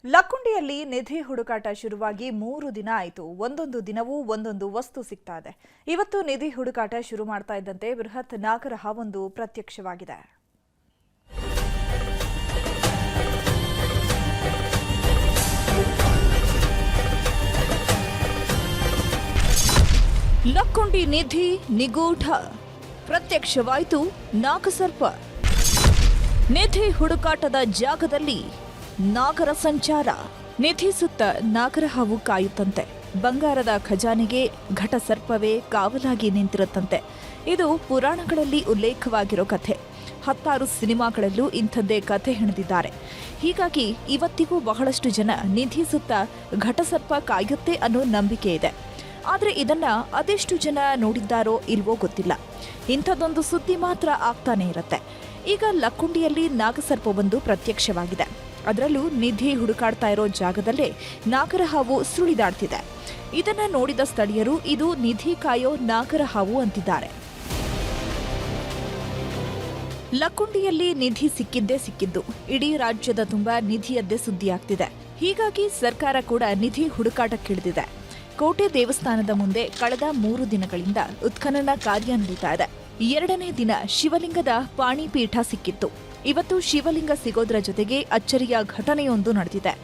ಲಕ್ಕುಂಡಿಯಲ್ಲಿ ನಿಧಿ ಹುಡುಕಾಟ ಶುರುವಾಗಿ 3 ದಿನ ಆಯಿತು. ಒಂದೊಂದು ದಿನವೂ ಒಂದೊಂದು ವಸ್ತು ಸಿಗ್ತಾ ಇದೆ. ಇವತ್ತು ನಿಧಿ ಹುಡುಕಾಟ ಶುರು ಮಾಡ್ತಾ ಇದ್ದಂತೆ ಬೃಹತ್ ನಾಗರಹಾವೊಂದು ಪ್ರತ್ಯಕ್ಷವಾಗಿದೆ. ಲಕ್ಕುಂಡಿ ನಿಧಿ ನಿಗೂಢ ಪ್ರತ್ಯಕ್ಷವಾಯಿತು. ನಾಗಸರ್ಪ ನಿಧಿ ಹುಡುಕಾಟದ ಜಾಗದಲ್ಲಿ ನಾಗರ ಸಂಚಾರ. ನಿಧಿ ಸುತ್ತ ನಾಗರಹಾವು ಕಾಯುತ್ತಂತೆ. ಬಂಗಾರದ ಖಜಾನೆಗೆ ಘಟಸರ್ಪವೇ ಕಾವಲಾಗಿ ನಿಂತಿರುತ್ತಂತೆ. ಇದು ಪುರಾಣಗಳಲ್ಲಿ ಉಲ್ಲೇಖವಾಗಿರೋ ಕಥೆ. 10 ಸಿನಿಮಾಗಳಲ್ಲೂ ಇಂಥದ್ದೇ ಕಥೆ ಹೆಣೆದಿದ್ದಾರೆ. ಹೀಗಾಗಿ ಇವತ್ತಿಗೂ ಬಹಳಷ್ಟು ಜನ ನಿಧಿ ಸುತ್ತ ಘಟಸರ್ಪ ಕಾಯುತ್ತೆ ಅನ್ನೋ ನಂಬಿಕೆ ಇದೆ. ಆದರೆ ಇದನ್ನ ಅದೆಷ್ಟು ಜನ ನೋಡಿದ್ದಾರೋ ಇಲ್ವೋ ಗೊತ್ತಿಲ್ಲ. ಇಂಥದ್ದೊಂದು ಸುದ್ದಿ ಮಾತ್ರ ಆಗ್ತಾನೆ ಇರುತ್ತೆ. ಈಗ ಲಕ್ಕುಂಡಿಯಲ್ಲಿ ನಾಗಸರ್ಪವೊಂದು ಪ್ರತ್ಯಕ್ಷವಾಗಿದೆ. ಅದರಲ್ಲೂ ನಿಧಿ ಹುಡುಕಾಡ್ತಾ ಇರೋ ಜಾಗದಲ್ಲೇ ನಾಗರಹಾವು ಸುಳಿದಾಡ್ತಿದೆ. ಇದನ್ನ ನೋಡಿದ ಸ್ಥಳೀಯರು ಇದು ನಿಧಿ ಕಾಯೋ ನಾಗರಹಾವು ಅಂತಿದ್ದಾರೆ. ಲಕ್ಕುಂಡಿಯಲ್ಲಿ ನಿಧಿ ಸಿಕ್ಕಿದ್ದೇ ಸಿಕ್ಕಿದ್ದು. ಇಡೀ ರಾಜ್ಯದ ತುಂಬಾ ನಿಧಿಯದ್ದೇ ಸುದ್ದಿಯಾಗ್ತಿದೆ. ಹೀಗಾಗಿ ಸರ್ಕಾರ ಕೂಡ ನಿಧಿ ಹುಡುಕಾಟಕ್ಕಿಳಿದಿದೆ. ಕೋಟೆ ದೇವಸ್ಥಾನದ ಮುಂದೆ ಕಳೆದ 3 ದಿನಗಳಿಂದ ಉತ್ಖನನ ಕಾರ್ಯ ನಡೀತಾ ಇದೆ. 2ನೇ ದಿನ ಶಿವಲಿಂಗದ ಪಾಣಿಪೀಠ ಸಿಕ್ಕಿತ್ತು. ಇವತ್ತು ಶಿವಲಿಂಗ ಸಿಗೋದ್ರ ಜೊತೆಗೆ ಅಚ್ಚರಿಯ ಘಟನೆಯೊಂದು ನಡೆದಿದೆ.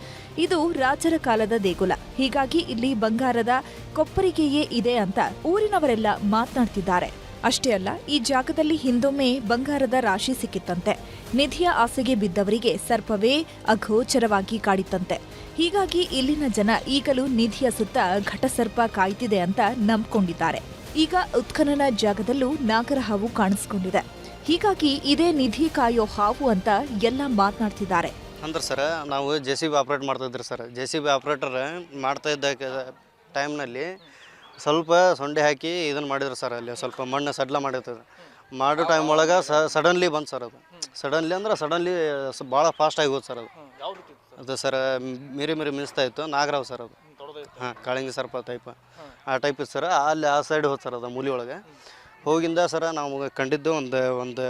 ಇದು ರಾಜರ ಕಾಲದ ದೇಗುಲ. ಹೀಗಾಗಿ ಇಲ್ಲಿ ಬಂಗಾರದ ಕೊಪ್ಪರಿಗೆಯೇ ಇದೆ ಅಂತ ಊರಿನವರೆಲ್ಲ ಮಾತನಾಡ್ತಿದ್ದಾರೆ. ಅಷ್ಟೇ ಅಲ್ಲ, ಈ ಜಾಗದಲ್ಲಿ ಹಿಂದೊಮ್ಮೆ ಬಂಗಾರದ ರಾಶಿ ಸಿಕ್ಕಿತ್ತಂತೆ. ನಿಧಿಯ ಆಸೆಗೆ ಬಿದ್ದವರಿಗೆ ಸರ್ಪವೇ ಅಗೋಚರವಾಗಿ ಕಾಡಿತ್ತಂತೆ. ಹೀಗಾಗಿ ಇಲ್ಲಿನ ಜನ ಈಗಲೂ ನಿಧಿಯ ಸುತ್ತ ಘಟಸರ್ಪ ಕಾಯ್ತಿದೆ ಅಂತ ನಂಬಿಕೊಂಡಿದ್ದಾರೆ. ಈಗ ಉತ್ಖನನ ಜಾಗದಲ್ಲೂ ನಾಗರಹಾವು ಕಾಣಿಸ್ಕೊಂಡಿದೆ. ಹೀಗಾಗಿ ಇದೇ ನಿಧಿ ಕಾಯೋ ಹಾವು ಅಂತ ಎಲ್ಲ ಮಾತನಾಡ್ತಿದ್ದಾರೆ. ಅಂದ್ರೆ ಸರ್, ನಾವು JCB ಆಪ್ರೇಟ್ ಮಾಡ್ತಾ ಇದ್ರಿ ಸರ್. JCB ಆಪ್ರೇಟರ್ ಮಾಡ್ತಾ ಇದ್ದ ಟೈಮ್ನಲ್ಲಿ ಸ್ವಲ್ಪ ಸೊಂಡೆ ಹಾಕಿ ಇದನ್ನು ಮಾಡಿದ್ರು ಸರ್. ಅಲ್ಲಿ ಸ್ವಲ್ಪ ಮಣ್ಣು ಸಡ್ಲ ಮಾಡಿರ್ತದೆ. ಮಾಡೋ ಟೈಮ್ ಒಳಗೆ ಸಡನ್ಲಿ ಬಂತು ಸರ್. ಅದು ಸಡನ್ಲಿ ಭಾಳ ಫಾಸ್ಟಾಗಿ ಹೋಯ್ತು ಸರ್. ಅದು ಸರ್ ಮಿರಿ ಮಿನಿಸ್ತಾ ಇತ್ತು. ನಾಗರಾವ್ ಸರ್ ಅದು. ಹಾಂ, ಕಾಳಿಂಗಿ ಸರ್ಪ ಟೈಪ್ ಆ ಟೈಪ್ ಇತ್ತು ಸರ್. ಅಲ್ಲಿ ಆ ಸೈಡ್ ಹೋದ್ ಸರ್. ಅದು ಮೂಲಿ ಒಳಗೆ ಹೋಗಿಂದ ಸರ ನಾವು ಕಂಡಿದ್ದು ಒಂದು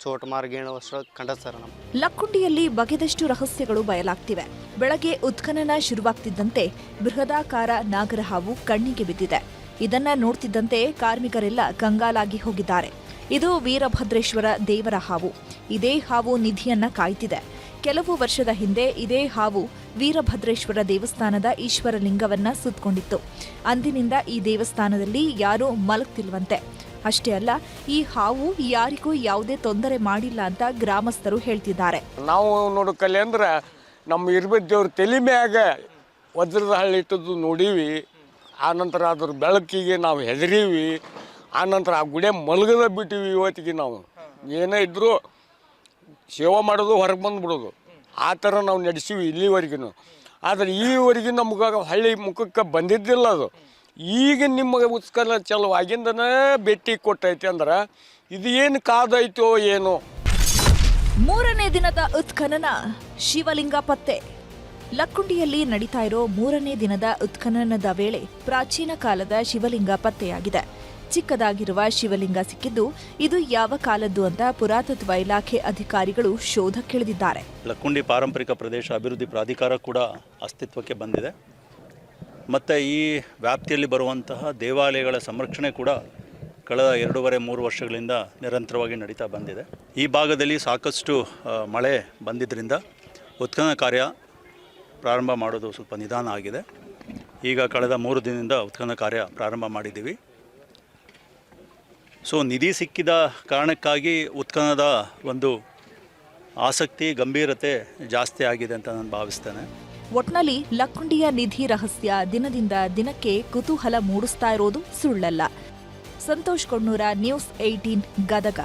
ಚೋಟ ಮಾರ ಗೇಣು ಅಷ್ಟು ಕಂಡದ್ದು ಸರ್. ನಮ್ಮ ಲಕ್ಕುಂಡಿಯಲ್ಲಿ ಬಗೆದಷ್ಟು ರಹಸ್ಯಗಳು ಬಯಲಾಗ್ತಿವೆ. ಬೆಳಗ್ಗೆ ಉತ್ಖನನ ಶುರುವಾಗ್ತಿದ್ದಂತೆ ಬೃಹದಾಕಾರ ನಾಗರಹಾವು ಕಣ್ಣಿಗೆ ಬಿದ್ದಿದೆ. ಇದನ್ನ ನೋಡ್ತಿದ್ದಂತೆ ಕಾರ್ಮಿಕರೆಲ್ಲ ಕಂಗಾಲಾಗಿ ಹೋಗಿದ್ದಾರೆ. ಇದು ವೀರಭದ್ರೇಶ್ವರ ದೇವರ ಹಾವು. ಇದೇ ಹಾವು ನಿಧಿಯನ್ನ ಕಾಯ್ತಿದೆ. ಕೆಲವು ವರ್ಷದ ಹಿಂದೆ ಇದೇ ಹಾವು ವೀರಭದ್ರೇಶ್ವರ ದೇವಸ್ಥಾನದ ಈಶ್ವರಲಿಂಗವನ್ನ ಸುತ್ತಕೊಂಡಿತ್ತು. ಅಂದಿನಿಂದ ಈ ದೇವಸ್ಥಾನದಲ್ಲಿ ಯಾರೂ ಮಲಗ್ತಿಲ್ವಂತೆ. ಅಷ್ಟೇ ಅಲ್ಲ, ಈ ಹಾವು ಯಾರಿಗೂ ಯಾವುದೇ ತೊಂದರೆ ಮಾಡಿಲ್ಲ ಅಂತ ಗ್ರಾಮಸ್ಥರು ಹೇಳ್ತಿದ್ದಾರೆ. ನಾವು ನೋಡೋಕಲ್ಲಿ ಅಂದ್ರೆ ನಮ್ಮ ಇರ್ಬೇದೇವ್ರ ತಲೆ ಮ್ಯಾಗ ವಜ್ರದ ಹಳ್ಳಿ ಇಟ್ಟದ್ದು ನೋಡೀವಿ. ಆನಂತರ ಅದ್ರ ಬೆಳಕಿಗೆ ನಾವು ಹೆದರೀವಿ. ಆನಂತರ ಆ ಗುಡಿ ಮಲಗದ ಬಿಟ್ಟಿವಿ. ಇವತ್ತಿಗೆ ನಾವು ಏನೇ ಇದ್ರೂ ಸೇವೆ ಮಾಡೋದು, ಹೊರಗೆ ಬಂದುಬಿಡೋದು, ಆ ಥರ ನಾವು ನಡೆಸೀವಿ ಇಲ್ಲಿವರೆಗೂ. ಆದರೆ ಈವರೆಗೂ ನಮ್ಗೆ ಹಳ್ಳಿ ಮುಖಕ್ಕೆ ಬಂದಿದ್ದಿಲ್ಲ ಅದು. ಈಗ ನಿಮಗೆ ಉತ್ಖನನ ಚಲುವಾಗಿಂದನೇ ಭೇಟಿ ಕೊಟ್ಟೈತಿ ಅಂದ್ರೆ ಇದು ಏನು ಕಾದೈತೋ ಏನೋ. 3ನೇ ದಿನದ ಉತ್ಖನನ, ಶಿವಲಿಂಗ ಪತ್ತೆ. ಲಕ್ಕುಂಡಿಯಲ್ಲಿ ನಡೀತಾ ಇರೋ 3ನೇ ದಿನದ ಉತ್ಖನನದ ವೇಳೆ ಪ್ರಾಚೀನ ಕಾಲದ ಶಿವಲಿಂಗ ಪತ್ತೆಯಾಗಿದೆ. ಚಿಕ್ಕದಾಗಿರುವ ಶಿವಲಿಂಗ ಸಿಕ್ಕಿದ್ದು ಇದು ಯಾವ ಕಾಲದ್ದು ಅಂತ ಪುರಾತತ್ವ ಇಲಾಖೆ ಅಧಿಕಾರಿಗಳು ಶೋಧಕ್ಕಿಳಿದಿದ್ದಾರೆ. ಲಕ್ಕುಂಡಿ ಪಾರಂಪರಿಕ ಪ್ರದೇಶ ಅಭಿವೃದ್ಧಿ ಪ್ರಾಧಿಕಾರ ಕೂಡ ಅಸ್ತಿತ್ವಕ್ಕೆ ಬಂದಿದೆ. ಮತ್ತು ಈ ವ್ಯಾಪ್ತಿಯಲ್ಲಿ ಬರುವಂತಹ ದೇವಾಲಯಗಳ ಸಂರಕ್ಷಣೆ ಕೂಡ ಕಳೆದ 2.5-3 ವರ್ಷಗಳಿಂದ ನಿರಂತರವಾಗಿ ನಡೀತಾ ಬಂದಿದೆ. ಈ ಭಾಗದಲ್ಲಿ ಸಾಕಷ್ಟು ಮಳೆ ಬಂದಿದ್ದರಿಂದ ಉತ್ಖನನ ಕಾರ್ಯ ಪ್ರಾರಂಭ ಮಾಡೋದು ಸ್ವಲ್ಪ ನಿಧಾನ ಆಗಿದೆ. ಈಗ ಕಳೆದ 3 ದಿನದಿಂದ ಉತ್ಖನನ ಕಾರ್ಯ ಪ್ರಾರಂಭ ಮಾಡಿದ್ದೀವಿ. ಸೊ ನಿಧಿ ಸಿಕ್ಕಿದ ಕಾರಣಕ್ಕಾಗಿ ಉತ್ಖನನದ ಒಂದು ಆಸಕ್ತಿ, ಗಂಭೀರತೆ ಜಾಸ್ತಿ ಆಗಿದೆ ಅಂತ ನಾನು ಭಾವಿಸ್ತೇನೆ. ಒಟ್ನಲ್ಲಿ ಲಕ್ಕುಂಡಿಯ ನಿಧಿ ರಹಸ್ಯ ದಿನದಿಂದ ದಿನಕ್ಕೆ ಕುತೂಹಲ ಮೂಡಿಸ್ತಾ ಇರೋದು ಸುಳ್ಳಲ್ಲ. ಸಂತೋಷ್ ಕೊಣ್ಣೂರ, ನ್ಯೂಸ್ 18 ಗದಗ.